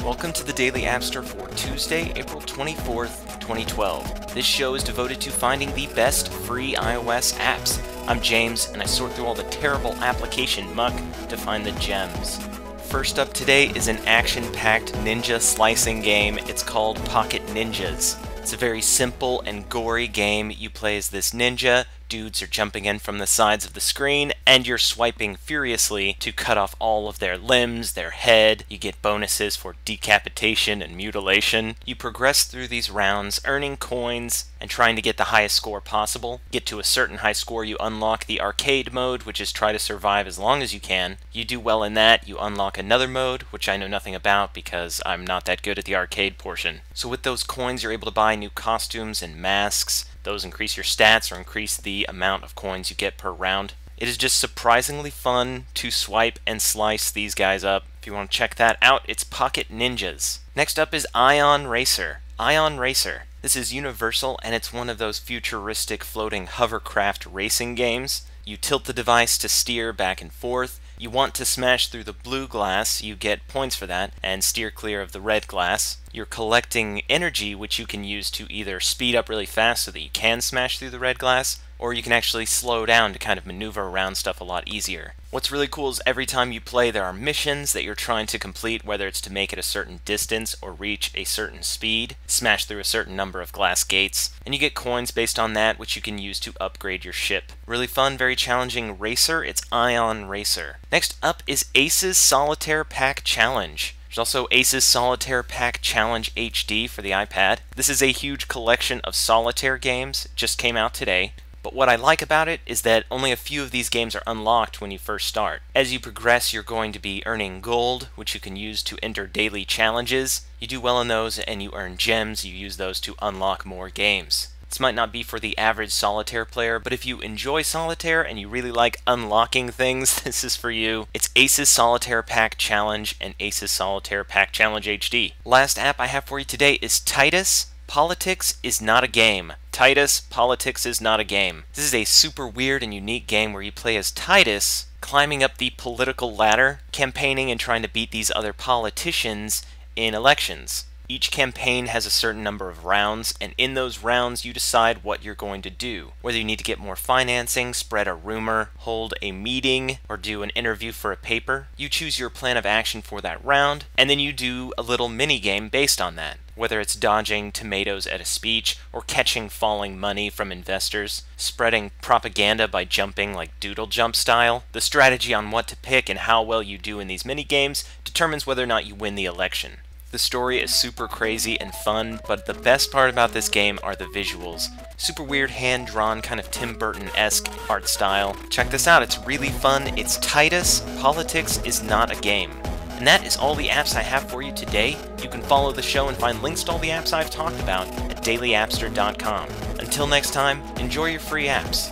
Welcome to the Daily Appster for Tuesday, April 24th, 2012. This show is devoted to finding the best free iOS apps. I'm James, and I sort through all the terrible application muck to find the gems. First up today is an action-packed ninja slicing game. It's called Pocket Ninjas. It's a very simple and gory game. You play as this ninja. Dudes are jumping in from the sides of the screen, and you're swiping furiously to cut off all of their limbs, their head. You get bonuses for decapitation and mutilation. You progress through these rounds, earning coins and trying to get the highest score possible. Get to a certain high score, you unlock the arcade mode, which is try to survive as long as you can. You do well in that, you unlock another mode, which I know nothing about because I'm not that good at the arcade portion. So with those coins, you're able to buy new costumes and masks. Those increase your stats or increase the amount of coins you get per round. It is just surprisingly fun to swipe and slice these guys up. If you want to check that out, it's Pocket Ninjas. Next up is Ion Racer. Ion Racer. This is universal, and it's one of those futuristic floating hovercraft racing games. You tilt the device to steer back and forth. You want to smash through the blue glass, you get points for that, and steer clear of the red glass. You're collecting energy, which you can use to either speed up really fast so that you can smash through the red glass, or you can actually slow down to kind of maneuver around stuff a lot easier. What's really cool is every time you play there are missions that you're trying to complete, whether it's to make it a certain distance or reach a certain speed, smash through a certain number of glass gates, and you get coins based on that which you can use to upgrade your ship. Really fun, very challenging racer, it's Ion Racer. Next up is Ace's Solitaire Pack Challenge. There's also Ace's Solitaire Pack Challenge HD for the iPad. This is a huge collection of solitaire games, it just came out today. But what I like about it is that only a few of these games are unlocked when you first start. As you progress, you're going to be earning gold, which you can use to enter daily challenges. You do well in those and you earn gems, you use those to unlock more games. This might not be for the average solitaire player, but if you enjoy solitaire and you really like unlocking things, this is for you. It's Ace's Solitaire Pack Challenge and Ace's Solitaire Pack Challenge HD. Last app I have for you today is Titus. Politics is not a game. Titus, Politics is not a game. This is a super weird and unique game where you play as Titus, climbing up the political ladder, campaigning and trying to beat these other politicians in elections. Each campaign has a certain number of rounds, and in those rounds you decide what you're going to do. Whether you need to get more financing, spread a rumor, hold a meeting, or do an interview for a paper. You choose your plan of action for that round, and then you do a little mini-game based on that. Whether it's dodging tomatoes at a speech, or catching falling money from investors, spreading propaganda by jumping like doodle jump style. The strategy on what to pick and how well you do in these mini-games determines whether or not you win the election. The story is super crazy and fun, but the best part about this game are the visuals. Super weird hand-drawn, kind of Tim Burton-esque art style. Check this out, it's really fun. It's Titus, Politics is not a game. And that is all the apps I have for you today. You can follow the show and find links to all the apps I've talked about at dailyappster.com. Until next time, enjoy your free apps.